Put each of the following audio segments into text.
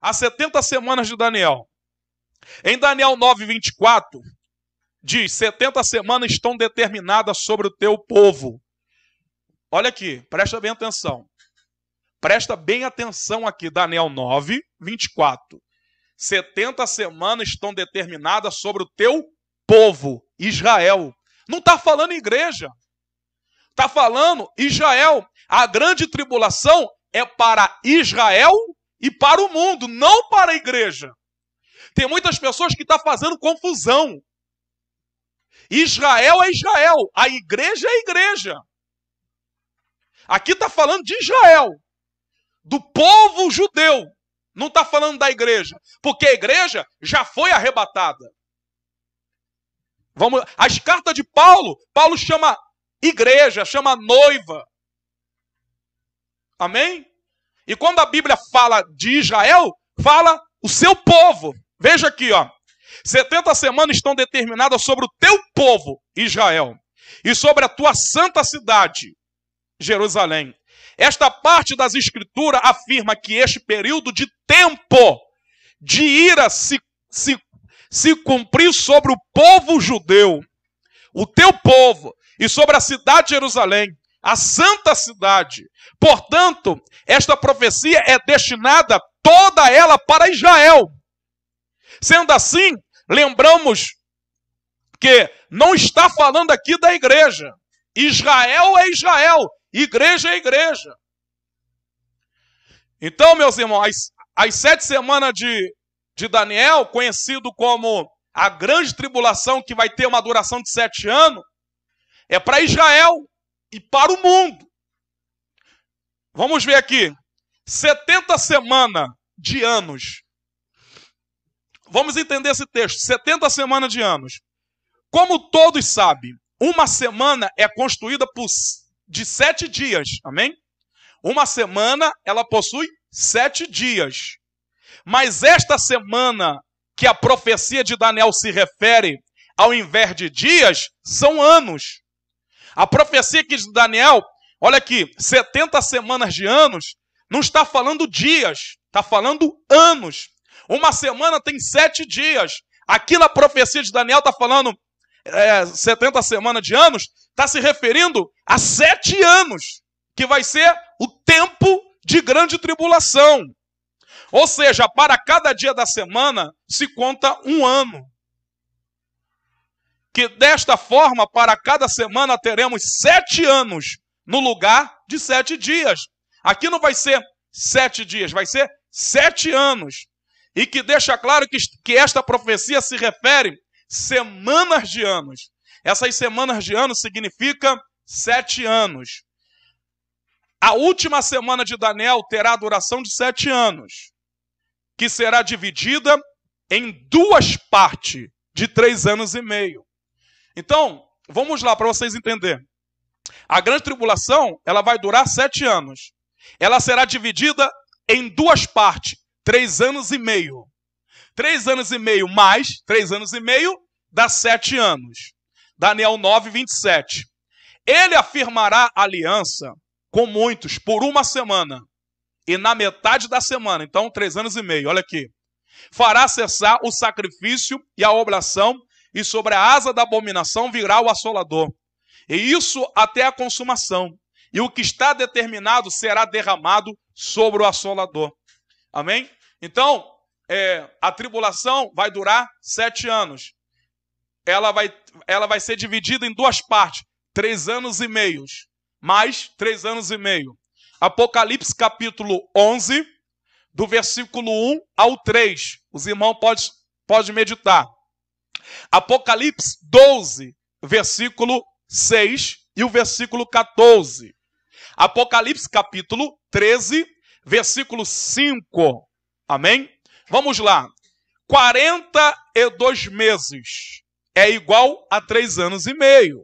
as 70 semanas de Daniel. Em Daniel 9:24, diz: 70 semanas estão determinadas sobre o teu povo. Olha aqui, presta bem atenção. Presta bem atenção aqui, Daniel 9:24. 70 semanas estão determinadas sobre o teu povo, Israel. Não está falando igreja. Está falando Israel. A grande tribulação é para Israel e para o mundo, não para a igreja. Tem muitas pessoas que estão fazendo confusão. Israel é Israel, a igreja é a igreja. Aqui está falando de Israel, do povo judeu. Não está falando da igreja, porque a igreja já foi arrebatada. As cartas de Paulo chama igreja, chama noiva. Amém? E quando a Bíblia fala de Israel, fala o seu povo. Veja aqui, ó. 70 semanas estão determinadas sobre o teu povo, Israel, e sobre a tua santa cidade, Jerusalém. Esta parte das Escrituras afirma que este período de tempo de ira se cumprir sobre o povo judeu, o teu povo, e sobre a cidade de Jerusalém, a santa cidade. Portanto, esta profecia é destinada toda ela para Israel. Sendo assim, lembramos que não está falando aqui da igreja. Israel é Israel, igreja é igreja. Então, meus irmãos, as 7 semanas de Daniel, conhecido como a grande tribulação, que vai ter uma duração de 7 anos, é para Israel e para o mundo. Vamos ver aqui. 70 semanas de anos. Vamos entender esse texto. 70 semanas de anos. Como todos sabem, uma semana é constituída de 7 dias. Amém? Uma semana, ela possui 7 dias. Mas esta semana que a profecia de Daniel se refere, ao invés de dias, são anos. A profecia aqui de Daniel, olha aqui, 70 semanas de anos, não está falando dias, está falando anos. Uma semana tem 7 dias. Aqui na profecia de Daniel está falando 70 semanas de anos, está se referindo a 7 anos, que vai ser o tempo de grande tribulação. Ou seja, para cada dia da semana se conta um ano. Que desta forma, para cada semana teremos 7 anos, no lugar de 7 dias. Aqui não vai ser 7 dias, vai ser 7 anos. E que deixa claro que esta profecia se refere semanas de anos. Essas semanas de anos significa 7 anos. A última semana de Daniel terá a duração de 7 anos, que será dividida em 2 partes de 3 anos e meio. Então, vamos lá para vocês entenderem. A grande tribulação, ela vai durar 7 anos. Ela será dividida em 2 partes, 3 anos e meio. 3 anos e meio mais 3 anos e meio dá 7 anos. Daniel 9:27. Ele afirmará aliança com muitos por 1 semana. E na metade da semana, então 3 anos e meio, olha aqui. Fará cessar o sacrifício e a oblação, e sobre a asa da abominação virá o assolador. E isso até a consumação. E o que está determinado será derramado sobre o assolador. Amém? Então, a tribulação vai durar 7 anos. Ela vai ser dividida em 2 partes. 3 anos e meio. Mais 3 anos e meio. Apocalipse capítulo 11, do versículo 1 ao 3. Os irmãos podem meditar. Apocalipse 12, versículo 6 e o versículo 14. Apocalipse capítulo 13, versículo 5. Amém? Vamos lá. 42 meses é igual a 3 anos e meio.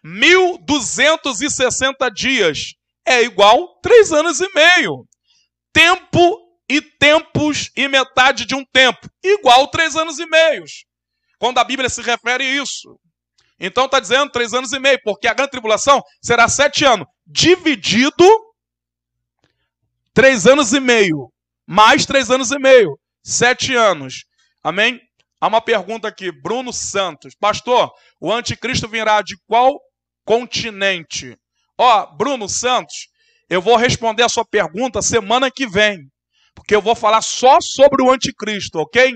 1260 dias é igual a 3 anos e meio. Tempo e tempos e metade de um tempo, igual a 3 anos e meio. Quando a Bíblia se refere a isso. Então está dizendo 3 anos e meio, porque a grande tribulação será 7 anos, dividido 3 anos e meio, mais 3 anos e meio, 7 anos. Amém? Há uma pergunta aqui, Bruno Santos. Pastor, o anticristo virá de qual continente? Bruno Santos, eu vou responder a sua pergunta semana que vem, porque eu vou falar só sobre o anticristo, ok?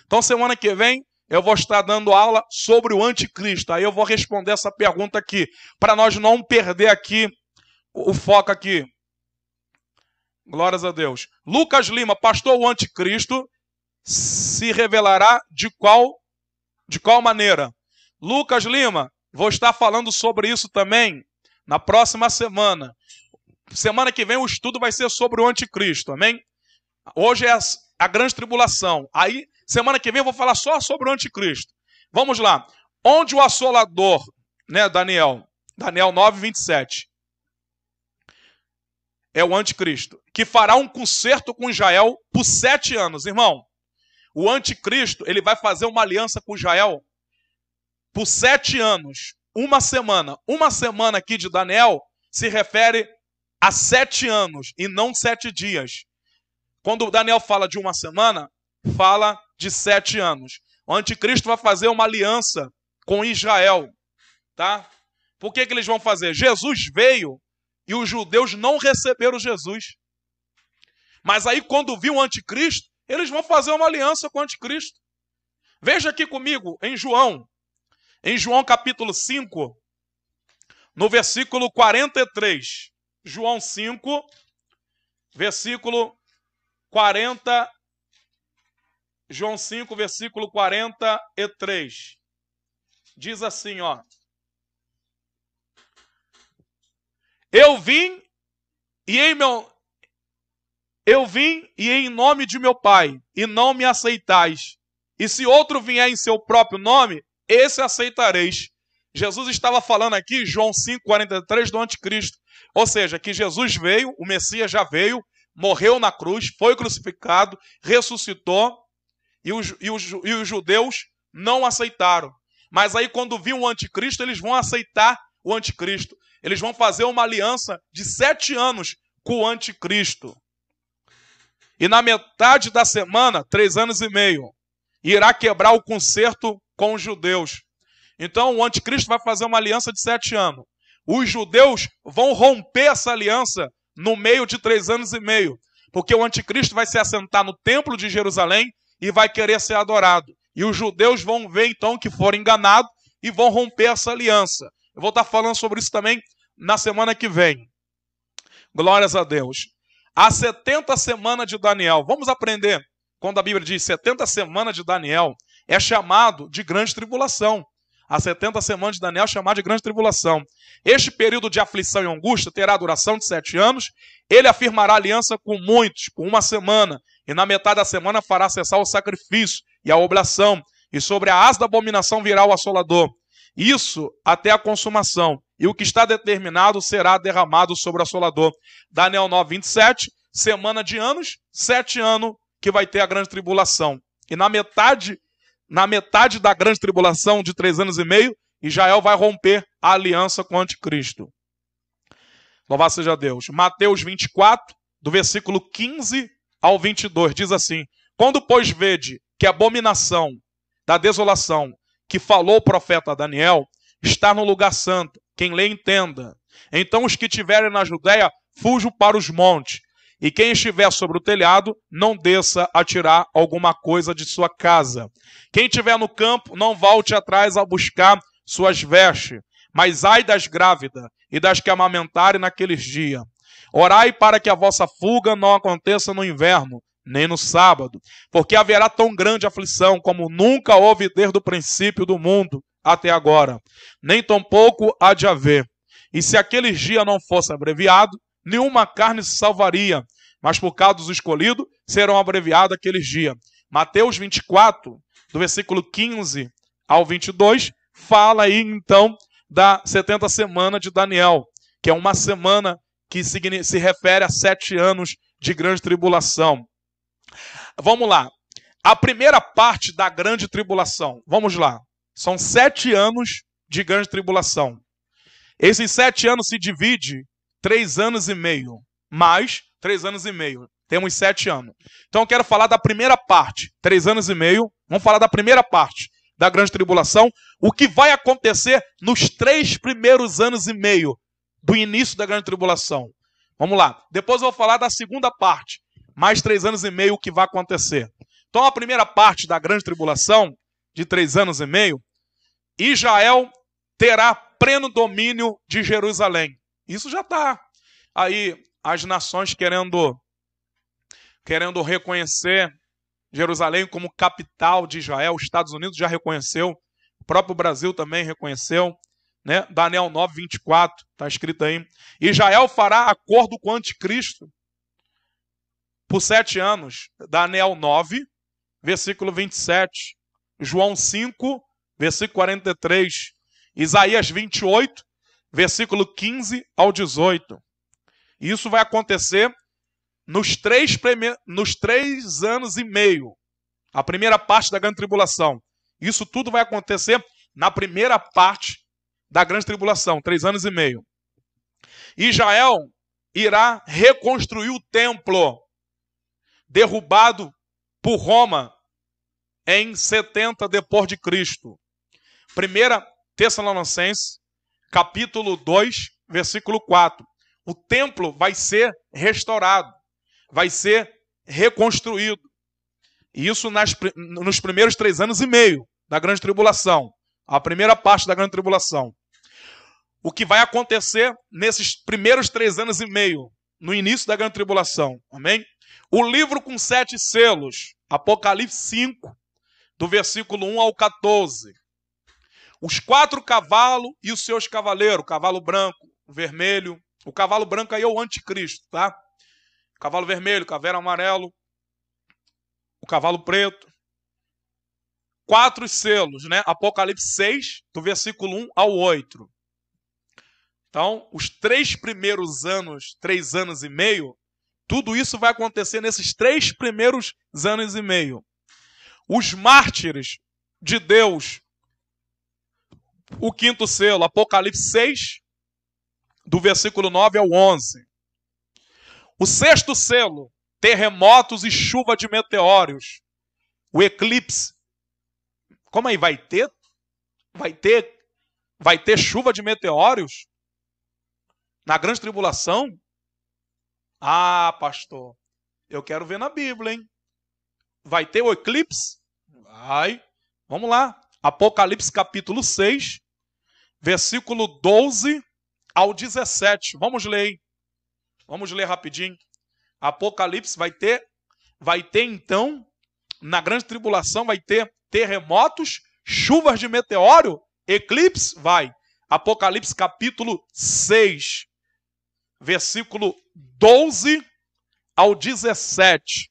Então, semana que vem, eu vou estar dando aula sobre o anticristo. Aí eu vou responder essa pergunta aqui, para nós não perder aqui o foco aqui. Glórias a Deus. Lucas Lima, pastor, o anticristo se revelará de qual maneira? Lucas Lima, vou estar falando sobre isso também na próxima semana. Semana que vem o estudo vai ser sobre o anticristo, amém? Hoje é a grande tribulação. Aí, semana que vem eu vou falar só sobre o anticristo. Vamos lá. Onde o assolador, né, Daniel 9, 27. É o anticristo, que fará um concerto com Israel por 7 anos. Irmão, o anticristo, ele vai fazer uma aliança com Israel por 7 anos. Uma semana. Uma semana aqui de Daniel se refere a 7 anos e não 7 dias. Quando Daniel fala de uma semana, fala de 7 anos. O anticristo vai fazer uma aliança com Israel. Tá? Por que eles vão fazer? Jesus veio e os judeus não receberam Jesus. Mas aí quando viu o anticristo, eles vão fazer uma aliança com o anticristo. Veja aqui comigo em João capítulo 5, no versículo 43. João 5, versículo 40. João 5, versículo 43. Diz assim, Eu vim e em nome de meu Pai, e não me aceitais. E se outro vier em seu próprio nome, esse aceitareis. Jesus estava falando aqui, João 5,43, do anticristo. Ou seja, que Jesus veio, o Messias já veio, morreu na cruz, foi crucificado, ressuscitou, e os judeus não aceitaram. Mas aí quando viu o anticristo, eles vão aceitar o anticristo. Eles vão fazer uma aliança de 7 anos com o anticristo. E na metade da semana, 3 anos e meio, irá quebrar o concerto com os judeus. Então o anticristo vai fazer uma aliança de 7 anos. Os judeus vão romper essa aliança no meio de 3 anos e meio. Porque o anticristo vai se assentar no templo de Jerusalém e vai querer ser adorado. E os judeus vão ver então que foram enganados e vão romper essa aliança. Eu vou estar falando sobre isso também na semana que vem. Glórias a Deus. A 70 semanas de Daniel. Vamos aprender, quando a Bíblia diz 70 semanas de Daniel, é chamado de grande tribulação. A 70 semanas de Daniel é chamado de grande tribulação. Este período de aflição e angústia terá duração de 7 anos. Ele afirmará aliança com muitos por 1 semana. E na metade da semana fará cessar o sacrifício e a oblação. E sobre a asa da abominação virá o assolador. Isso até a consumação. E o que está determinado será derramado sobre o assolador. Daniel 9, 27, semana de anos, 7 anos que vai ter a grande tribulação. E na metade da grande tribulação de 3 anos e meio, Israel vai romper a aliança com o anticristo. Louvado seja Deus. Mateus 24, do versículo 15 ao 22, diz assim: Quando, pois, vede que a abominação da desolação que falou o profeta Daniel está no lugar santo, quem lê entenda. Então os que estiverem na Judéia fujam para os montes, e quem estiver sobre o telhado não desça a tirar alguma coisa de sua casa. Quem estiver no campo não volte atrás a buscar suas vestes, mas ai das grávidas e das que amamentarem naqueles dias. Orai para que a vossa fuga não aconteça no inverno, nem no sábado, porque haverá tão grande aflição como nunca houve desde o princípio do mundo até agora, nem tampouco há de haver. E se aqueles dias não fosse abreviado, nenhuma carne se salvaria, mas por causa dos escolhidos serão abreviados aqueles dias. Mateus 24, do versículo 15 ao 22, fala aí então da 70 semana de Daniel, que é uma semana que se refere a 7 anos de grande tribulação. Vamos lá. A primeira parte da grande tribulação. Vamos lá. São 7 anos de grande tribulação. Esses 7 anos se divide 3 anos e meio. Mais 3 anos e meio. Temos 7 anos. Então eu quero falar da primeira parte, 3 anos e meio. Vamos falar da primeira parte da grande tribulação. O que vai acontecer nos 3 primeiros anos e meio do início da grande tribulação. Vamos lá. Depois eu vou falar da segunda parte, mais 3 anos e meio, o que vai acontecer. Então a primeira parte da grande tribulação, de 3 anos e meio, Israel terá pleno domínio de Jerusalém. Isso já está aí, as nações querendo reconhecer Jerusalém como capital de Israel. Os Estados Unidos já reconheceu, o próprio Brasil também reconheceu, né? Daniel 9, 24, está escrito aí. Israel fará acordo com o anticristo por 7 anos. Daniel 9, versículo 27. João 5, versículo 43. Isaías 28, versículo 15 ao 18. Isso vai acontecer nos 3 anos e meio. A primeira parte da grande tribulação. Isso tudo vai acontecer na primeira parte da grande tribulação, 3 anos e meio. Israel irá reconstruir o templo derrubado por Roma em 70 depois de Cristo. 1 Tessalonicenses, capítulo 2, versículo 4. O templo vai ser restaurado, vai ser reconstruído. E isso nos primeiros 3 anos e meio da grande tribulação. A primeira parte da grande tribulação. O que vai acontecer nesses primeiros 3 anos e meio, no início da grande tribulação. Amém? O livro com 7 selos, Apocalipse 5, do versículo 1 ao 14. Os 4 cavalos e os seus cavaleiros, o cavalo branco, o vermelho. O cavalo branco aí é o anticristo, tá? O cavalo vermelho, o cavalo amarelo, o cavalo preto. 4 selos, né? Apocalipse 6, do versículo 1 ao 8. Então, os 3 primeiros anos, 3 anos e meio, tudo isso vai acontecer nesses 3 primeiros anos e meio. Os mártires de Deus, o 5º selo, Apocalipse 6, do versículo 9 ao 11. O 6º selo, terremotos e chuva de meteoros. O eclipse. Como aí? Vai ter chuva de meteoros? Na grande tribulação? Ah, pastor, eu quero ver na Bíblia, hein? Vai ter o eclipse? Vai. Vamos lá. Apocalipse capítulo 6, versículo 12 ao 17. Vamos ler aí. Vamos ler rapidinho. Apocalipse vai ter então, na grande tribulação vai ter terremotos, chuvas de meteoro, eclipse, vai. Apocalipse capítulo 6, versículo 12 ao 17.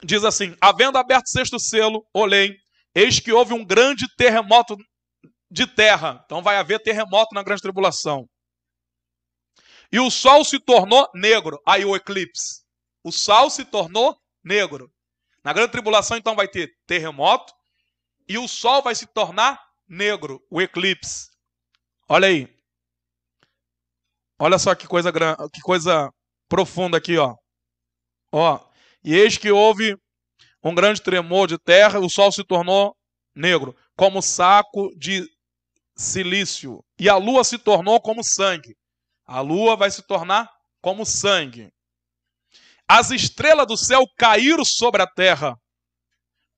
Diz assim: havendo aberto o 6º selo, olhei, eis que houve um grande terremoto de terra. Então vai haver terremoto na grande tribulação. E o sol se tornou negro. Aí o eclipse. O sol se tornou negro. Na grande tribulação, então, vai ter terremoto. E o sol vai se tornar negro. O eclipse. Olha aí. Olha só que coisa profunda aqui, ó. Ó. E eis que houve um grande tremor de terra. O sol se tornou negro, como saco de silício. E a lua se tornou como sangue. A lua vai se tornar como sangue. As estrelas do céu caíram sobre a terra,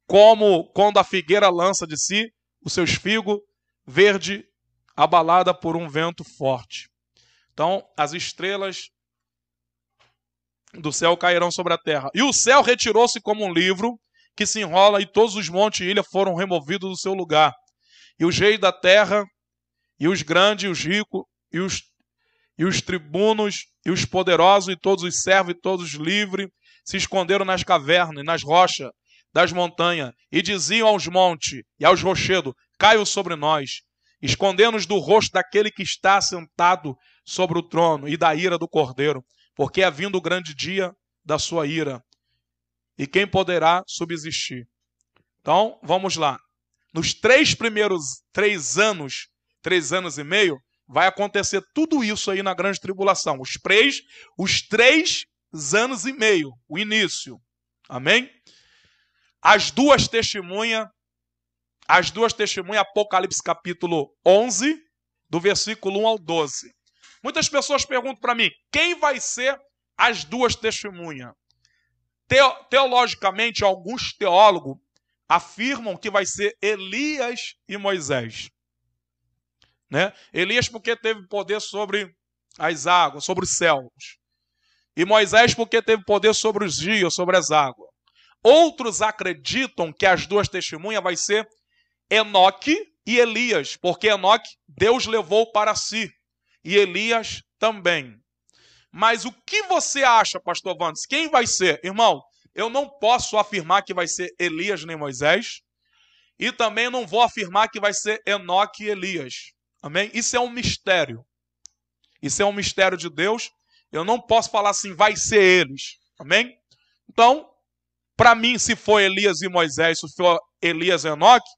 como quando a figueira lança de si os seus figos verde, abalada por um vento forte. Então, as estrelas do céu cairão sobre a terra. E o céu retirou-se como um livro que se enrola, e todos os montes e ilhas foram removidos do seu lugar. E os reis da terra, e os grandes, e os ricos, e os tribunos, e os poderosos, e todos os servos, e todos os livres, se esconderam nas cavernas e nas rochas das montanhas, e diziam aos montes e aos rochedos: caiam sobre nós, escondendo-nos do rosto daquele que está sentado sobre o trono e da ira do Cordeiro, porque é vindo o grande dia da sua ira, e quem poderá subsistir? Então, vamos lá. Nos 3 primeiros 3 anos e meio, vai acontecer tudo isso aí na grande tribulação. Os 3 anos e meio, o início. Amém? As duas testemunhas, Apocalipse capítulo 11, do versículo 1 ao 12. Muitas pessoas perguntam para mim, quem vai ser as duas testemunhas? Teologicamente, alguns teólogos afirmam que vai ser Elias e Moisés. Né? Elias porque teve poder sobre as águas, sobre os céus. E Moisés porque teve poder sobre os rios, sobre as águas. Outros acreditam que as duas testemunhas vai ser Enoque e Elias, porque Enoque Deus levou para si, e Elias também. Mas o que você acha, pastor Wandes? Quem vai ser? Irmão, eu não posso afirmar que vai ser Elias nem Moisés, e também não vou afirmar que vai ser Enoque e Elias. Amém? Isso é um mistério. Isso é um mistério de Deus. Eu não posso falar assim, vai ser eles. Amém? Então, para mim, se for Elias e Moisés, se for Elias e Enoque,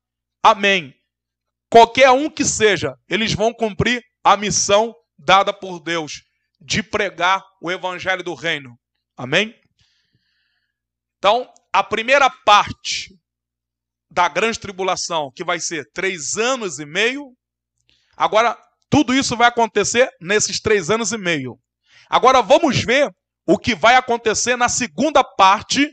amém. Qualquer um que seja, eles vão cumprir a missão dada por Deus de pregar o evangelho do reino. Amém? Então, a primeira parte da grande tribulação, que vai ser 3 anos e meio. Agora, tudo isso vai acontecer nesses 3 anos e meio. Agora, vamos ver o que vai acontecer na segunda parte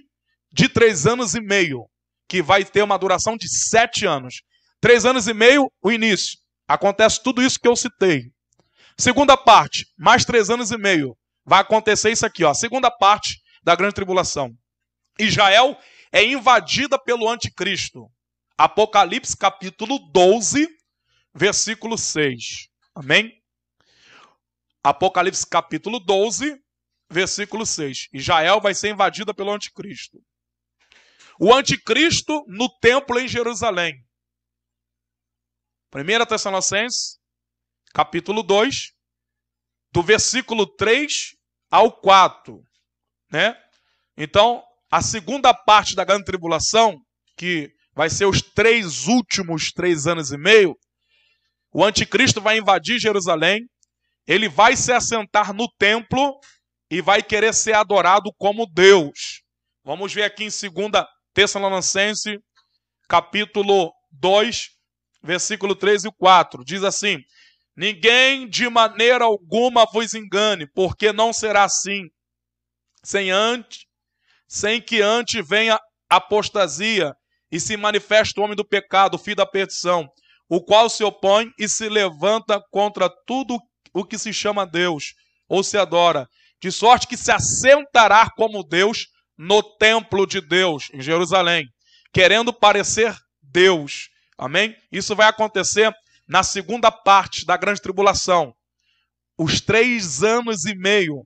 de 3 anos e meio, que vai ter uma duração de 7 anos. 3 anos e meio, o início. Acontece tudo isso que eu citei. Segunda parte, mais 3 anos e meio. Vai acontecer isso aqui, ó. Segunda parte da grande tribulação. Israel é invadida pelo anticristo. Apocalipse capítulo 12, versículo 6. Amém? Apocalipse capítulo 12, versículo 6. Israel vai ser invadida pelo anticristo. O anticristo no templo em Jerusalém. 1 Tessalonicenses, capítulo 2, do versículo 3 ao 4. Né? Então, a segunda parte da grande tribulação, que vai ser os últimos 3 anos e meio, o anticristo vai invadir Jerusalém, ele vai se assentar no templo e vai querer ser adorado como Deus. Vamos ver aqui em 2 Tessalonicenses, capítulo 2, versículo 3 e 4. Diz assim: ninguém de maneira alguma vos engane, porque não será assim, sem que antes venha apostasia e se manifeste o homem do pecado, o filho da perdição, o qual se opõe e se levanta contra tudo o que se chama Deus, ou se adora, de sorte que se assentará como Deus no templo de Deus, em Jerusalém, querendo parecer Deus. Amém? Isso vai acontecer na segunda parte da grande tribulação. Os 3 anos e meio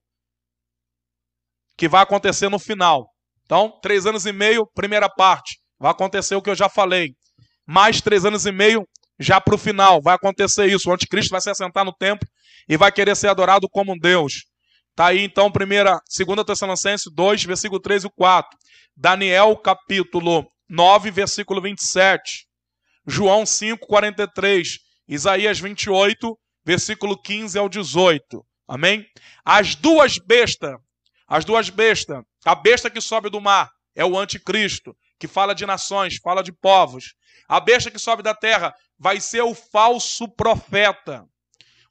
que vai acontecer no final. Então, 3 anos e meio, primeira parte, vai acontecer o que eu já falei. Mais 3 anos e meio, já para o final, vai acontecer isso. O anticristo vai se assentar no templo e vai querer ser adorado como um Deus. Está aí, então, 2 Tessalonicenses 2, versículo 3 e 4. Daniel, capítulo 9, versículo 27. João 5, 43. Isaías 28, versículo 15 ao 18. Amém? As duas bestas, a besta que sobe do mar é o anticristo, que fala de nações, fala de povos. A besta que sobe da terra vai ser o falso profeta.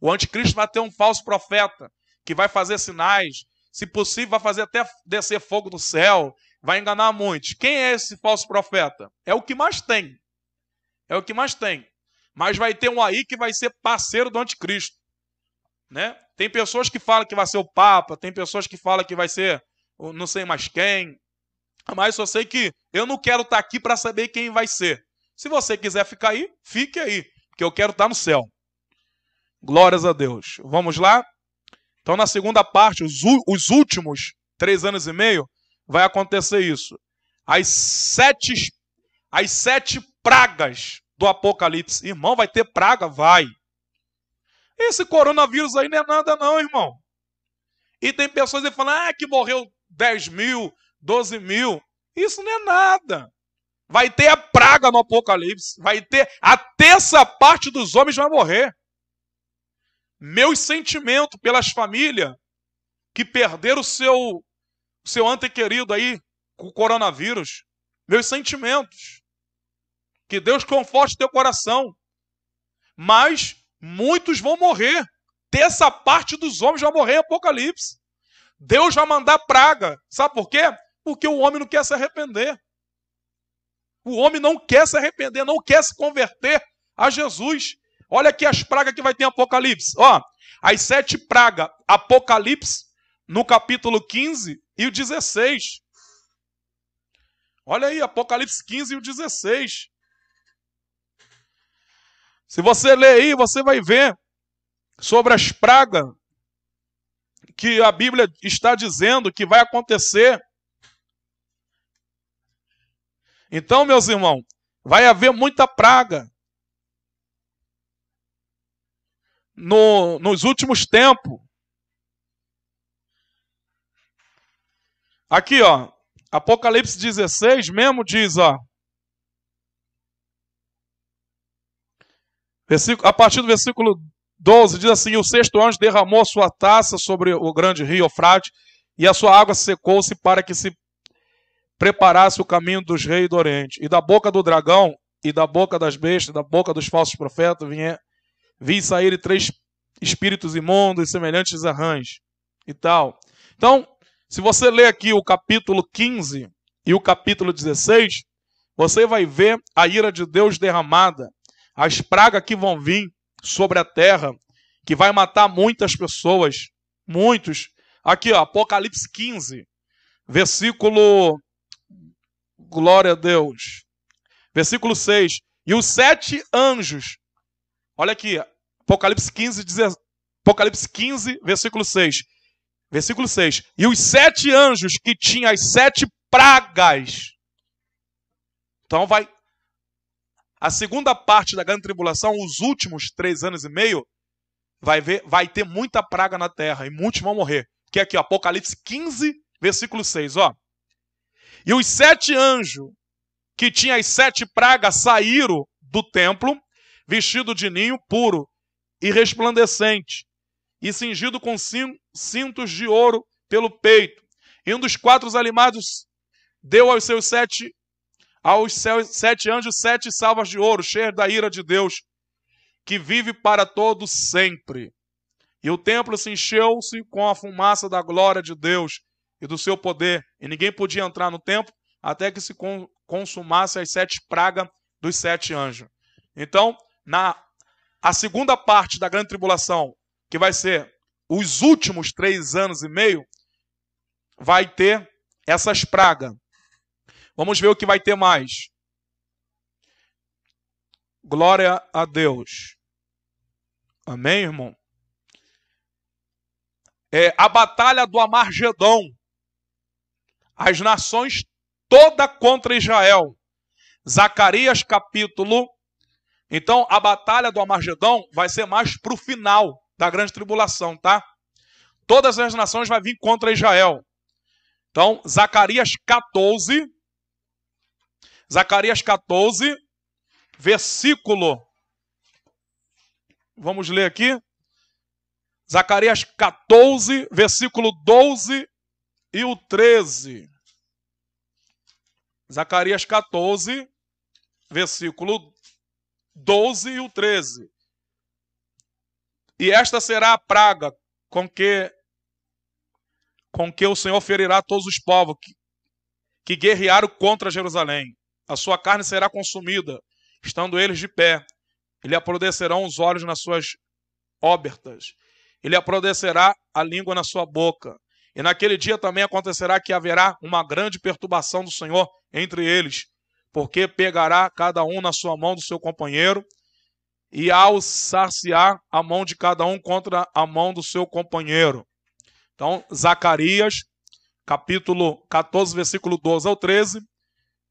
O anticristo vai ter um falso profeta, que vai fazer sinais, se possível vai fazer até descer fogo do céu, vai enganar muitos. Quem é esse falso profeta? É o que mais tem. É o que mais tem. Mas vai ter um aí que vai ser parceiro do anticristo. Né? Tem pessoas que falam que vai ser o Papa, tem pessoas que falam que vai ser não sei mais quem. Mas só sei que eu não quero estar aqui para saber quem vai ser. Se você quiser ficar aí, fique aí, porque eu quero estar no céu. Glórias a Deus. Vamos lá? Então, na segunda parte, os últimos 3 anos e meio, vai acontecer isso. As sete pragas do Apocalipse. Irmão, vai ter praga? Vai. Esse coronavírus aí não é nada não, irmão. E tem pessoas que falam, que morreu 10 mil, 12 mil. Isso não é nada. Vai ter a praga no Apocalipse. Vai ter a terça parte dos homens vai morrer. Meus sentimentos pelas famílias que perderam seu ente querido aí com o coronavírus. Meus sentimentos. Que Deus conforte teu coração. Mas muitos vão morrer. Terça parte dos homens vai morrer em Apocalipse. Deus vai mandar praga. Sabe por quê? Porque o homem não quer se arrepender. O homem não quer se arrepender, não quer se converter a Jesus. Olha aqui as pragas que vai ter em Apocalipse. Ó, as 7 pragas, Apocalipse, no capítulo 15 e o 16. Olha aí, Apocalipse 15 e o 16. Se você ler aí, você vai ver sobre as pragas que a Bíblia está dizendo que vai acontecer. Então, meus irmãos, vai haver muita praga nos últimos tempos. Aqui, ó, Apocalipse 16 mesmo diz, ó, a partir do versículo 12, diz assim: o 6º anjo derramou a sua taça sobre o grande rio Eufrates, e a sua água secou-se para que se preparasse o caminho dos reis do Oriente. E da boca do dragão, e da boca das bestas, da boca dos falsos profetas, vi sair 3 espíritos imundos, semelhantes a rãs, e tal. Então, se você ler aqui o capítulo 15 e o capítulo 16, você vai ver a ira de Deus derramada, as pragas que vão vir sobre a terra, que vai matar muitas pessoas, muitos. Aqui, ó, Apocalipse 15, versículo, glória a Deus, versículo 6. E os 7 anjos, olha aqui, Apocalipse 15, versículo 6. Versículo 6. E os 7 anjos que tinham as 7 pragas. Então a segunda parte da grande tribulação, os últimos 3 anos e meio, vai ter muita praga na terra e muitos vão morrer. Que é aqui, ó, Apocalipse 15, versículo 6, ó. E os 7 anjos que tinham as 7 pragas saíram do templo, vestido de ninho puro e resplandecente, e cingido com cintos de ouro pelo peito. E um dos 4 animais deu aos seus 7 anjos 7 salvas de ouro, cheias da ira de Deus, que vive para todo sempre. E o templo se encheu-se com a fumaça da glória de Deus e do seu poder, e ninguém podia entrar no templo até que se consumasse as 7 pragas dos 7 anjos. Então, a segunda parte da grande tribulação, que vai ser os últimos 3 anos e meio, vai ter essas pragas. Vamos ver o que vai ter mais. Glória a Deus. Amém, irmão? A batalha do Amargedon. As nações toda contra Israel. Zacarias capítulo. Então, a batalha do Amargedon vai ser mais para o final da grande tribulação, tá? Todas as nações vão vir contra Israel. Então, Zacarias 14, versículo. Vamos ler aqui. Zacarias 14, versículo 12 e o 13. Zacarias 14, versículo 12 e o 13. E esta será a praga com que o Senhor ferirá todos os povos que guerrearam contra Jerusalém. A sua carne será consumida, estando eles de pé. Ele apodrecerão os olhos nas suas óbertas. Ele apodrecerá a língua na sua boca. E naquele dia também acontecerá que haverá uma grande perturbação do Senhor entre eles, porque pegará cada um na sua mão do seu companheiro, e alçar-se-á a mão de cada um contra a mão do seu companheiro. Então, Zacarias, capítulo 14, versículo 12 ao 13,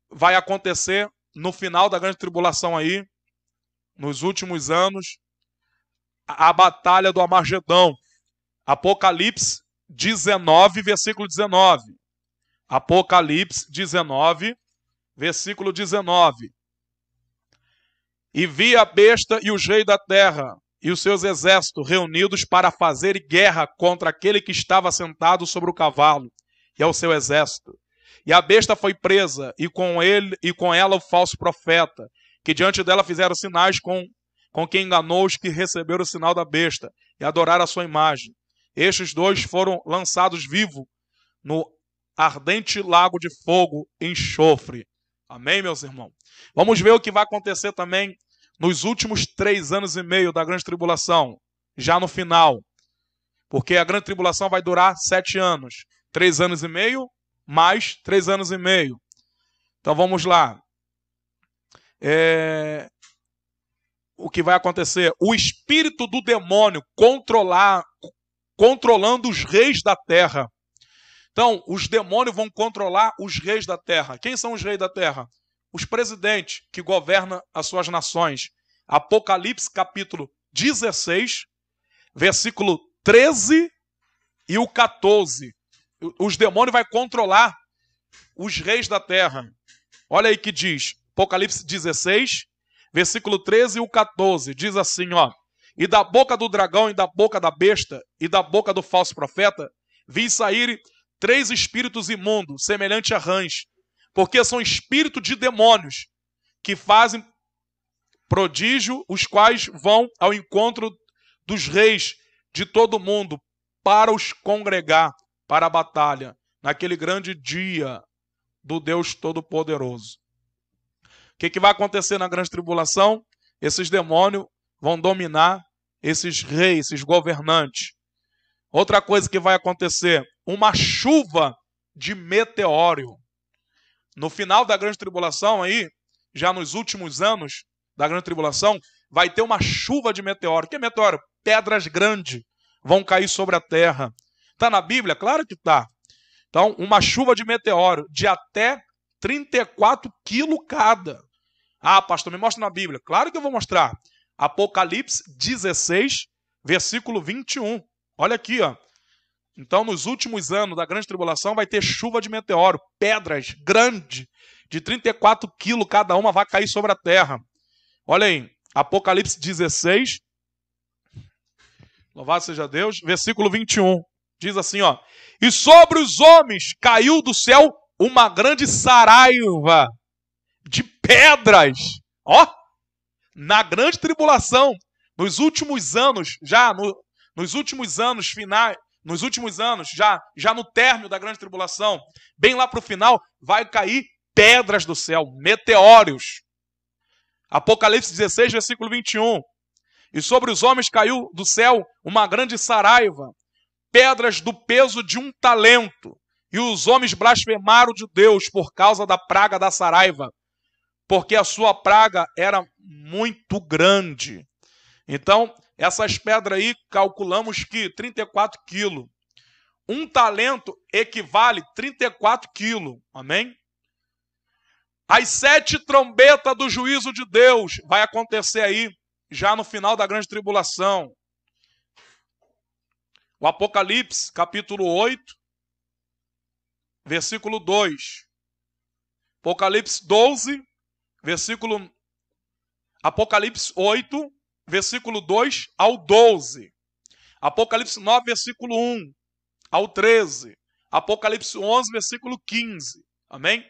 vai acontecer no final da grande tribulação aí, nos últimos anos, a batalha do Amargedon. Apocalipse 19, versículo 19. Apocalipse 19, versículo 19. E vi a besta e os reis da terra e os seus exércitos reunidos para fazer guerra contra aquele que estava sentado sobre o cavalo e ao seu exército. E a besta foi presa, e com ela o falso profeta, que diante dela fizeram sinais com quem enganou os que receberam o sinal da besta e adoraram a sua imagem. Estes dois foram lançados vivos no ardente lago de fogo e enxofre. Amém, meus irmãos? Vamos ver o que vai acontecer também nos últimos 3 anos e meio da grande tribulação, já no final. Porque a grande tribulação vai durar 7 anos. 3 anos e meio, mais 3 anos e meio. Então vamos lá. O que vai acontecer? O espírito do demônio controlando os reis da terra. Então, os demônios vão controlar os reis da terra. Quem são os reis da terra? Os presidentes que governam as suas nações. Apocalipse capítulo 16, versículo 13 e o 14. Os demônios vão controlar os reis da terra. Olha aí que diz, Apocalipse 16, versículo 13 e o 14. Diz assim, ó. E da boca do dragão, e da boca da besta, e da boca do falso profeta, vi sair 3 espíritos imundos, semelhante a rãs, porque são espíritos de demônios, que fazem prodígio, os quais vão ao encontro dos reis de todo o mundo, para os congregar para a batalha, naquele grande dia do Deus Todo-Poderoso. O que vai acontecer na grande tribulação? Esses demônios vão dominar esses reis, esses governantes. Outra coisa que vai acontecer, uma chuva de meteoro. No final da grande tribulação aí, já nos últimos anos da grande tribulação, vai ter uma chuva de meteoro. O que é meteoro? Pedras grandes vão cair sobre a terra. Está na Bíblia? Claro que está. Então, uma chuva de meteoro de até 34 quilos cada. Ah, pastor, me mostra na Bíblia. Claro que eu vou mostrar. Apocalipse 16, versículo 21. Olha aqui, ó. Então, nos últimos anos da grande tribulação, vai ter chuva de meteoro, pedras grandes, de 34 quilos cada uma, vai cair sobre a terra. Olha aí, Apocalipse 16, louvado seja Deus, versículo 21. Diz assim, ó. E sobre os homens caiu do céu uma grande saraiva de pedras. Ó, na grande tribulação, nos últimos anos, nos últimos anos finais, nos últimos anos, já no término da grande tribulação, bem lá para o final, vai cair pedras do céu, meteoros. Apocalipse 16, versículo 21. E sobre os homens caiu do céu uma grande saraiva, pedras do peso de 1 talento. E os homens blasfemaram de Deus por causa da praga da saraiva, porque a sua praga era muito grande. Então, essas pedras aí, calculamos que 34 quilos. 1 talento equivale 34 quilos. Amém? As 7 trombetas do juízo de Deus vai acontecer aí, já no final da grande tribulação. O Apocalipse, capítulo 8, versículo 2. Apocalipse 12, versículo... Apocalipse 8, versículo 2 ao 12. Apocalipse 9, versículo 1 ao 13. Apocalipse 11, versículo 15. Amém?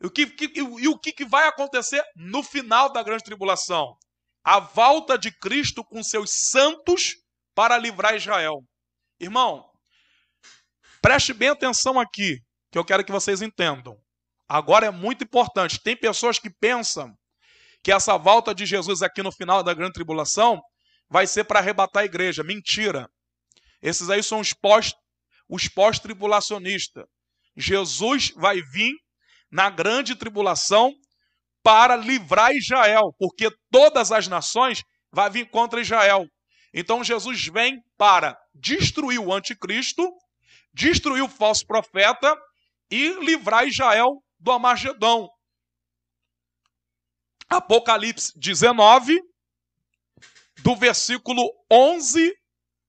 E o que vai acontecer no final da grande tribulação? A volta de Cristo com seus santos para livrar Israel. Irmão, preste bem atenção aqui, que eu quero que vocês entendam. Agora é muito importante. Tem pessoas que pensam que essa volta de Jesus aqui no final da grande tribulação vai ser para arrebatar a igreja. Mentira. Esses aí são os pós-tribulacionistas. Jesus vai vir na grande tribulação para livrar Israel, porque todas as nações vão vir contra Israel. Então Jesus vem para destruir o anticristo, destruir o falso profeta e livrar Israel do Armagedão. Apocalipse 19, do versículo 11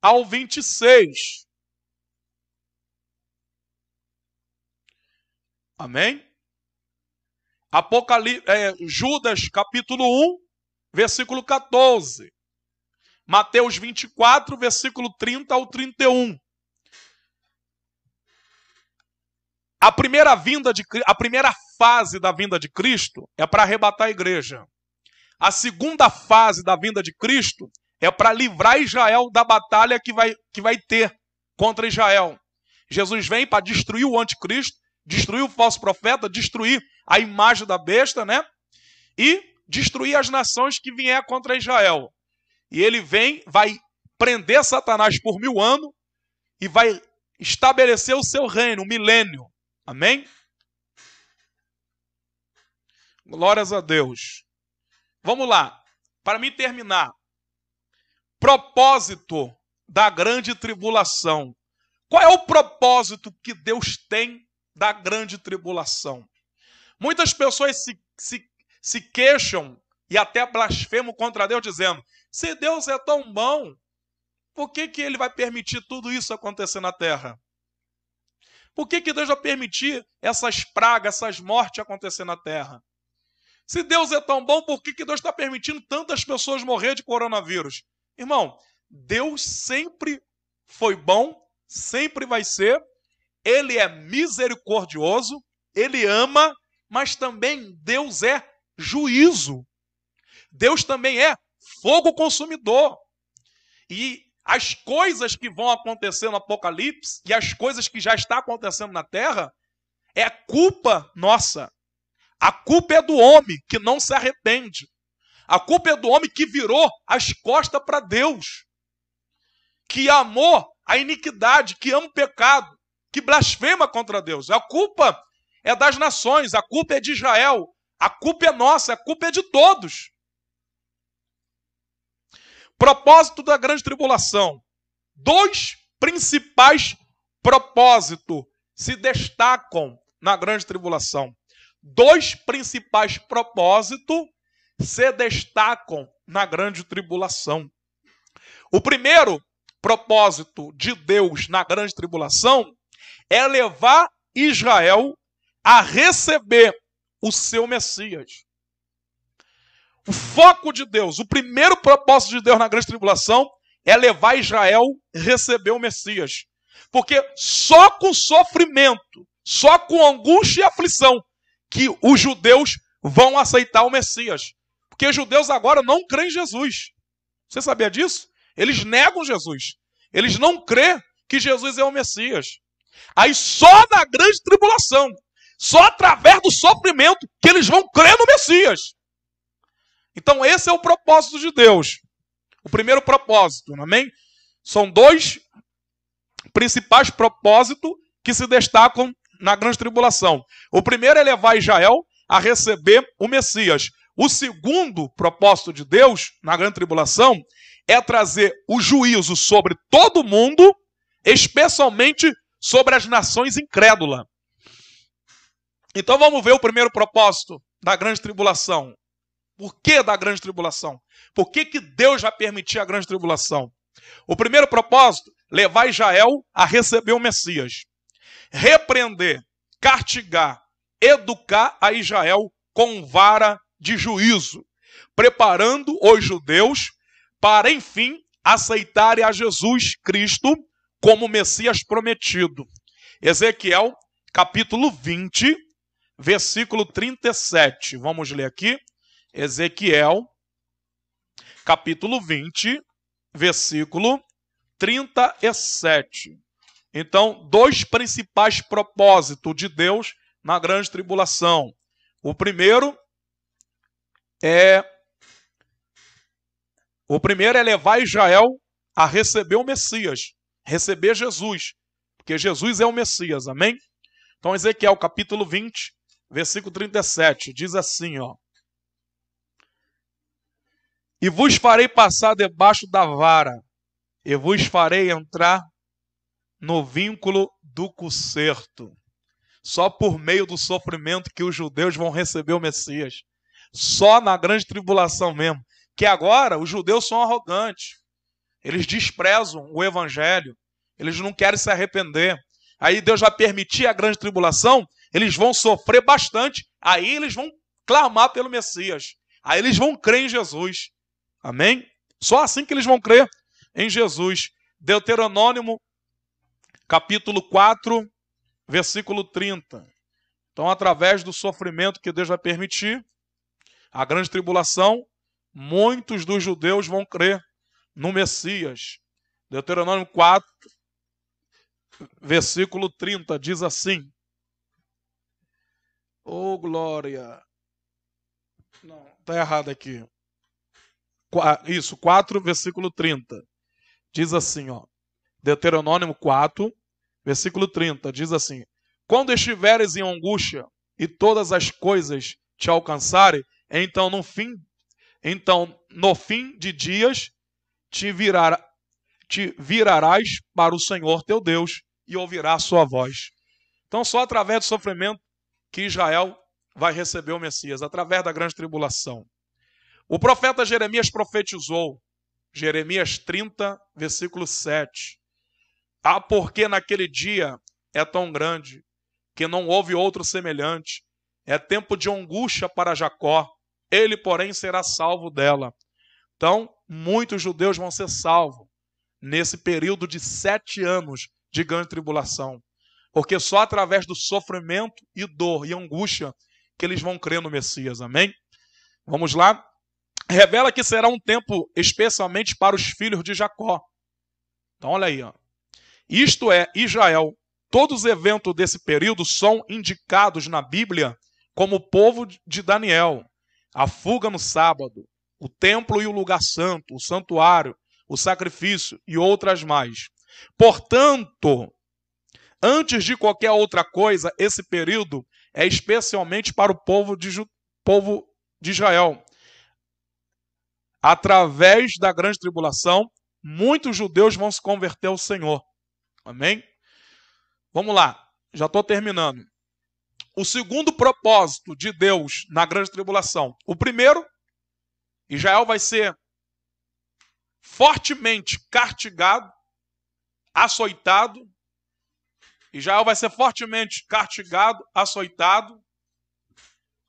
ao 26. Amém? Judas, capítulo 1, versículo 14. Mateus 24, versículo 30 ao 31. A primeira fase da vinda de Cristo é para arrebatar a igreja. A segunda fase da vinda de Cristo é para livrar Israel da batalha que vai ter contra Israel. Jesus vem para destruir o anticristo, destruir o falso profeta, destruir a imagem da besta, né? E destruir as nações que vier contra Israel. E ele vem, vai prender Satanás por 1000 anos e vai estabelecer o seu reino, o milênio. Amém? Glórias a Deus. Vamos lá. Para mim terminar. Propósito da grande tribulação. Qual é o propósito que Deus tem da grande tribulação? Muitas pessoas se queixam e até blasfemam contra Deus, dizendo: se Deus é tão bom, por que ele vai permitir tudo isso acontecer na terra? Por que Deus vai permitir essas pragas, essas mortes acontecer na terra? Se Deus é tão bom, por que Deus está permitindo tantas pessoas morrer de coronavírus? Irmão, Deus sempre foi bom, sempre vai ser. Ele é misericordioso, Ele ama, mas também Deus é juízo. Deus também é fogo consumidor. E as coisas que vão acontecer no Apocalipse e as coisas que já estão acontecendo na terra é culpa nossa. A culpa é do homem que não se arrepende. A culpa é do homem que virou as costas para Deus, que amou a iniquidade, que ama o pecado, que blasfema contra Deus. A culpa é das nações, a culpa é de Israel, a culpa é nossa, a culpa é de todos. Propósito da grande tribulação. 2 principais propósitos se destacam na grande tribulação. 2 principais propósitos se destacam na grande tribulação. O primeiro propósito de Deus na grande tribulação é levar Israel a receber o seu Messias. O foco de Deus, o primeiro propósito de Deus na grande tribulação é levar Israel a receber o Messias. Porque só com sofrimento, só com angústia e aflição que os judeus vão aceitar o Messias. Porque os judeus agora não creem em Jesus. Você sabia disso? Eles negam Jesus. Eles não creem que Jesus é o Messias. Aí só na grande tribulação, só através do sofrimento que eles vão crer no Messias. Então esse é o propósito de Deus. O primeiro propósito, amém? São 2 principais propósitos que se destacam na grande tribulação. O primeiro é levar Israel a receber o Messias. O segundo propósito de Deus na grande tribulação é trazer o juízo sobre todo mundo, especialmente sobre as nações incrédulas. Então vamos ver o primeiro propósito da grande tribulação. Por que da grande tribulação? Por que Deus vai permitir a grande tribulação? O primeiro propósito, levar Israel a receber o Messias. Repreender, castigar, educar a Israel com vara de juízo, preparando os judeus para, enfim, aceitarem a Jesus Cristo como Messias prometido. Ezequiel, capítulo 20, versículo 37. Vamos ler aqui. Ezequiel, capítulo 20, versículo 37. Então, 2 principais propósitos de Deus na grande tribulação. O primeiro é levar Israel a receber o Messias, receber Jesus, porque Jesus é o Messias, amém? Então, Ezequiel, capítulo 20, versículo 37, diz assim, ó: e vos farei passar debaixo da vara, e vos farei entrar no vínculo do concerto. Só por meio do sofrimento que os judeus vão receber o Messias. Só na grande tribulação mesmo. Que agora os judeus são arrogantes. Eles desprezam o evangelho. Eles não querem se arrepender. Aí Deus vai permitir a grande tribulação. Eles vão sofrer bastante. Aí eles vão clamar pelo Messias. Aí eles vão crer em Jesus. Amém? Só assim que eles vão crer em Jesus. Deuteronômio, capítulo 4, versículo 30. Então, através do sofrimento que Deus vai permitir, a grande tribulação, muitos dos judeus vão crer no Messias. Deuteronômio 4, versículo 30, diz assim. Oh, glória! Não, está errado aqui. Isso, 4, versículo 30. Diz assim, ó. Deuteronômio 4, versículo 30, diz assim: quando estiveres em angústia e todas as coisas te alcançarem, então no fim de dias te virarás para o Senhor teu Deus e ouvirás sua voz. Então só através do sofrimento que Israel vai receber o Messias, através da grande tribulação. O profeta Jeremias profetizou, Jeremias 30, versículo 7. Porque naquele dia é tão grande, que não houve outro semelhante. É tempo de angústia para Jacó, ele, porém, será salvo dela. Então, muitos judeus vão ser salvos nesse período de 7 anos de grande tribulação. Porque só através do sofrimento e dor e angústia que eles vão crer no Messias. Amém? Vamos lá. Revela que será um tempo especialmente para os filhos de Jacó. Então, olha aí, ó. Isto é, Israel. Todos os eventos desse período são indicados na Bíblia como o povo de Daniel. A fuga no sábado, o templo e o lugar santo, o santuário, o sacrifício e outras mais. Portanto, antes de qualquer outra coisa, esse período é especialmente para o povo de Israel. Através da grande tribulação, muitos judeus vão se converter ao Senhor. Amém? Vamos lá, já estou terminando. O segundo propósito de Deus na grande tribulação. O primeiro, Israel vai ser fortemente castigado, açoitado. Israel vai ser fortemente castigado, açoitado,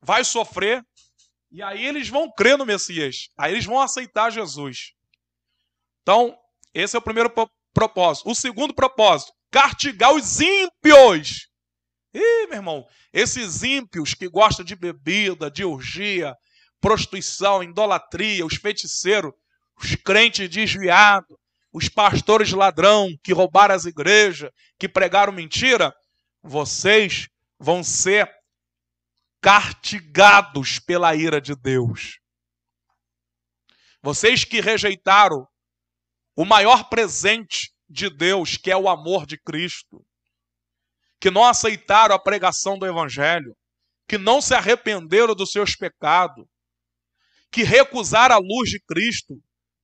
vai sofrer, e aí eles vão crer no Messias, aí eles vão aceitar Jesus. Então, esse é o primeiro propósito. O segundo propósito, castigar os ímpios. Ih, meu irmão, esses ímpios que gostam de bebida, de orgia, prostituição, idolatria, os feiticeiros, os crentes desviados, os pastores ladrão que roubaram as igrejas, que pregaram mentira, vocês vão ser castigados pela ira de Deus. Vocês que rejeitaram o maior presente de Deus, que é o amor de Cristo, que não aceitaram a pregação do Evangelho, que não se arrependeram dos seus pecados, que recusaram a luz de Cristo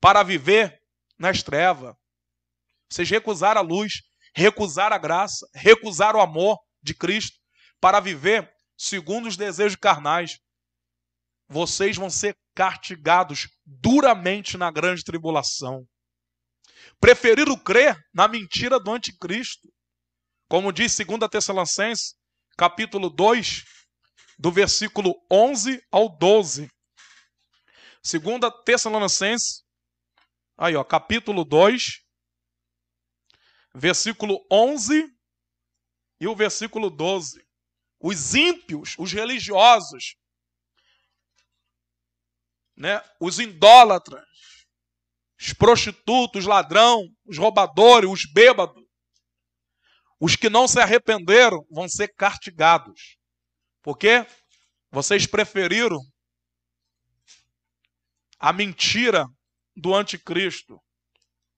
para viver nas trevas. Vocês recusaram a luz, recusaram a graça, recusaram o amor de Cristo para viver segundo os desejos carnais. Vocês vão ser castigados duramente na grande tribulação. Preferiram crer na mentira do anticristo. Como diz 2 Tessalonicenses, capítulo 2, do versículo 11 ao 12. 2 Tessalonicenses, aí ó, capítulo 2, versículo 11 e o versículo 12. Os ímpios, os religiosos, né, os idólatras, os prostitutos, os ladrão, os roubadores, os bêbados, os que não se arrependeram vão ser castigados. Porque vocês preferiram a mentira do anticristo.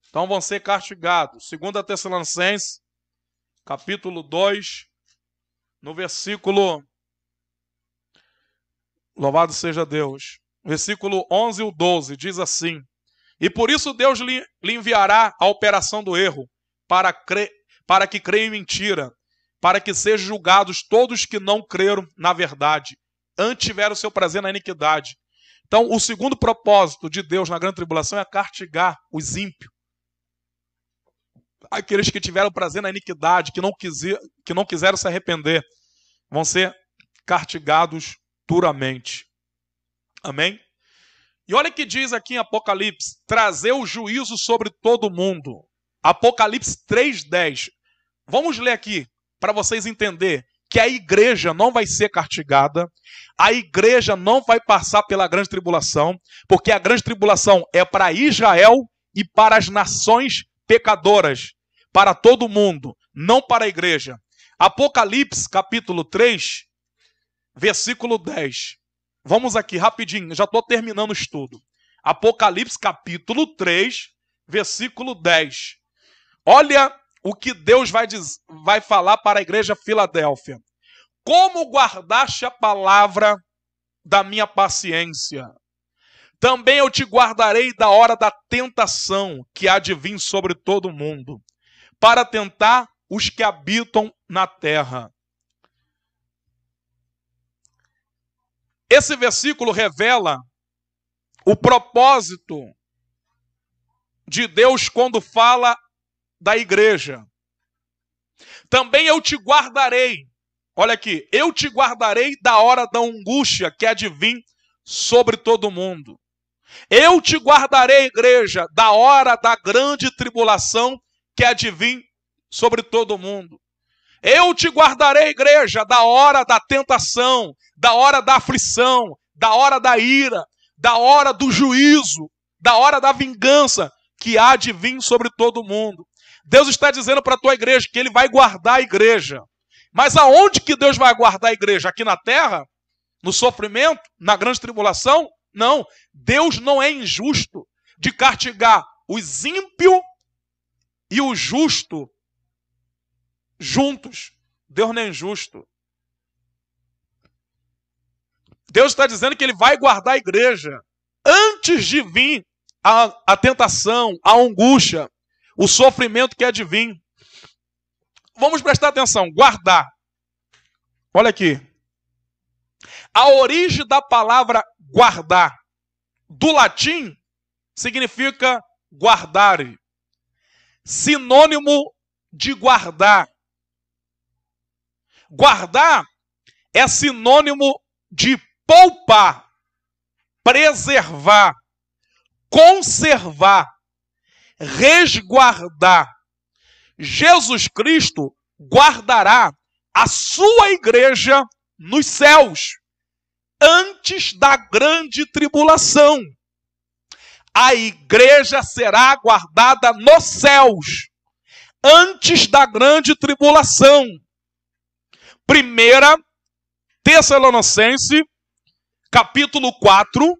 Então vão ser castigados. 2 Tessalonicenses, capítulo 2, no versículo, louvado seja Deus, versículo 11 e 12, diz assim: e por isso Deus lhe enviará a operação do erro, para que creiam em mentira, para que sejam julgados todos que não creram na verdade, antes tiveram o seu prazer na iniquidade. Então, o segundo propósito de Deus na grande tribulação é castigar os ímpios. Aqueles que tiveram prazer na iniquidade, que não quiseram se arrepender, vão ser castigados duramente. Amém? E olha o que diz aqui em Apocalipse: trazer o juízo sobre todo mundo. Apocalipse 3:10. Vamos ler aqui para vocês entenderem que a igreja não vai ser castigada, a igreja não vai passar pela grande tribulação, porque a grande tribulação é para Israel e para as nações pecadoras, para todo mundo, não para a igreja. Apocalipse, capítulo 3, versículo 10. Vamos aqui, rapidinho, já estou terminando o estudo. Apocalipse, capítulo 3, versículo 10. Olha o que Deus vai falar para a igreja Filadélfia. Como guardaste a palavra da minha paciência, também eu te guardarei da hora da tentação que há de vir sobre todo o mundo, para tentar os que habitam na terra. Esse versículo revela o propósito de Deus quando fala da igreja. Também eu te guardarei. Olha aqui, eu te guardarei da hora da angústia que há de vir sobre todo mundo. Eu te guardarei, igreja, da hora da grande tribulação que há de vir sobre todo mundo. Eu te guardarei, igreja, da hora da tentação, da hora da aflição, da hora da ira, da hora do juízo, da hora da vingança que há de vir sobre todo mundo. Deus está dizendo para a tua igreja que Ele vai guardar a igreja. Mas aonde que Deus vai guardar a igreja? Aqui na terra? No sofrimento? Na grande tribulação? Não. Deus não é injusto de castigar os ímpios e o justo juntos. Deus não é injusto. Deus está dizendo que Ele vai guardar a igreja antes de vir a tentação, a angústia, o sofrimento que é de vir. Vamos prestar atenção, guardar. Olha aqui. A origem da palavra guardar, do latim, significa guardar. Sinônimo de guardar. Guardar é sinônimo de poupar, preservar, conservar, resguardar. Jesus Cristo guardará a sua igreja nos céus, antes da grande tribulação. A igreja será guardada nos céus, antes da grande tribulação. 1 Tessalonicenses, capítulo 4,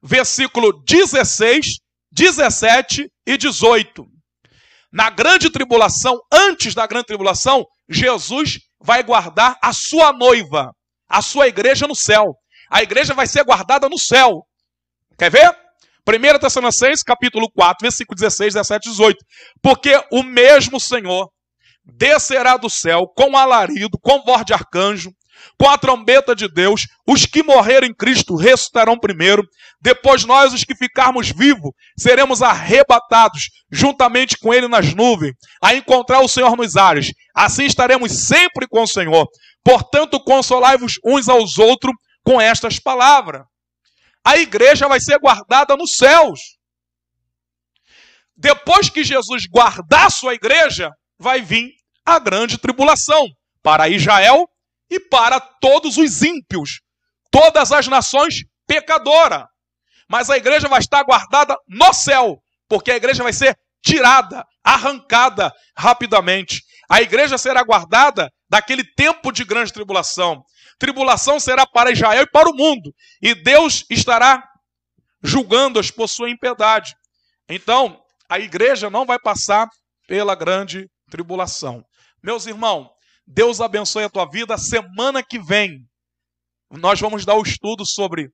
versículo 16, 17 e 18. Na grande tribulação, antes da grande tribulação, Jesus vai guardar a sua noiva, a sua igreja no céu. A igreja vai ser guardada no céu. Quer ver? 1 Tessalonicenses, capítulo 4, versículo 16, 17 e 18. Porque o mesmo Senhor descerá do céu com alarido, com voz de arcanjo, com a trombeta de Deus. Os que morrerem em Cristo ressuscitarão primeiro. Depois nós, os que ficarmos vivos, seremos arrebatados juntamente com Ele nas nuvens, a encontrar o Senhor nos ares. Assim estaremos sempre com o Senhor. Portanto, consolai-vos uns aos outros com estas palavras. A igreja vai ser guardada nos céus. Depois que Jesus guardar a sua igreja, vai vir a grande tribulação para Israel e para todos os ímpios, todas as nações pecadoras. Mas a igreja vai estar guardada no céu, porque a igreja vai ser tirada, arrancada rapidamente. A igreja será guardada daquele tempo de grande tribulação. Tribulação será para Israel e para o mundo, e Deus estará julgando-os por sua impiedade. Então, a igreja não vai passar pela grande tribulação. Meus irmãos, Deus abençoe a tua vida. Semana que vem, nós vamos dar o estudo sobre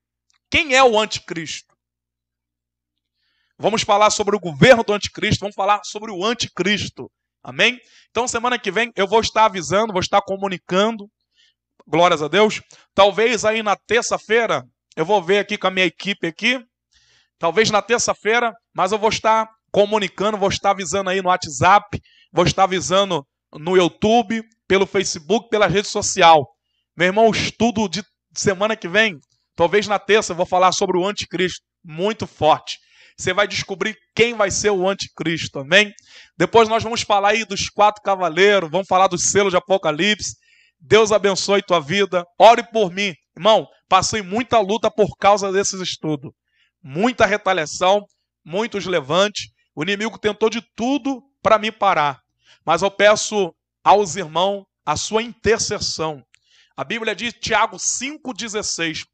quem é o anticristo. Vamos falar sobre o governo do anticristo, vamos falar sobre o anticristo. Amém? Então, semana que vem, eu vou estar avisando, vou estar comunicando. Glórias a Deus. Talvez aí na terça-feira, eu vou ver aqui com a minha equipe aqui. Talvez na terça-feira, mas eu vou estar comunicando, vou estar avisando aí no WhatsApp, vou estar avisando no YouTube, pelo Facebook, pela rede social. Meu irmão, o estudo de semana que vem, talvez na terça, eu vou falar sobre o anticristo, muito forte. Você vai descobrir quem vai ser o anticristo, amém? Depois nós vamos falar aí dos 4 cavaleiros, vamos falar dos selos de Apocalipse. Deus abençoe tua vida. Ore por mim. Irmão, passei muita luta por causa desses estudos. Muita retaliação, muitos levantes. O inimigo tentou de tudo para me parar. Mas eu peço aos irmãos a sua intercessão. A Bíblia diz, Tiago 5,16,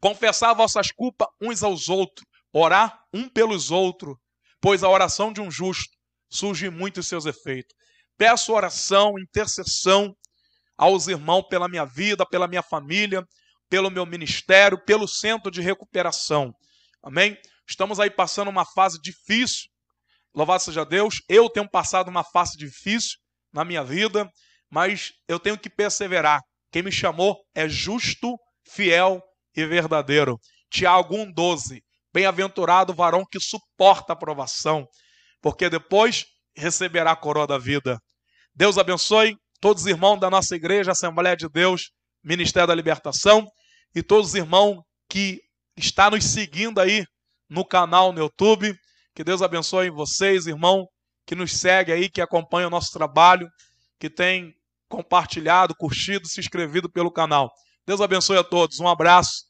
confessar vossas culpas uns aos outros, orar um pelos outros, pois a oração de um justo surge muito em seus efeitos. Peço oração, intercessão aos irmãos pela minha vida, pela minha família, pelo meu ministério, pelo centro de recuperação. Amém? Estamos aí passando uma fase difícil, louvado seja Deus. Eu tenho passado uma fase difícil na minha vida, mas eu tenho que perseverar. Quem me chamou é justo, fiel e verdadeiro. Tiago 1,12. Bem-aventurado o varão que suporta a provação, porque depois receberá a coroa da vida. Deus abençoe todos os irmãos da nossa igreja, Assembleia de Deus, Ministério da Libertação, e todos os irmãos que estão nos seguindo aí no canal no YouTube. Que Deus abençoe vocês, irmão, que nos segue aí, que acompanha o nosso trabalho, que tem compartilhado, curtido, se inscrevido pelo canal. Deus abençoe a todos. Um abraço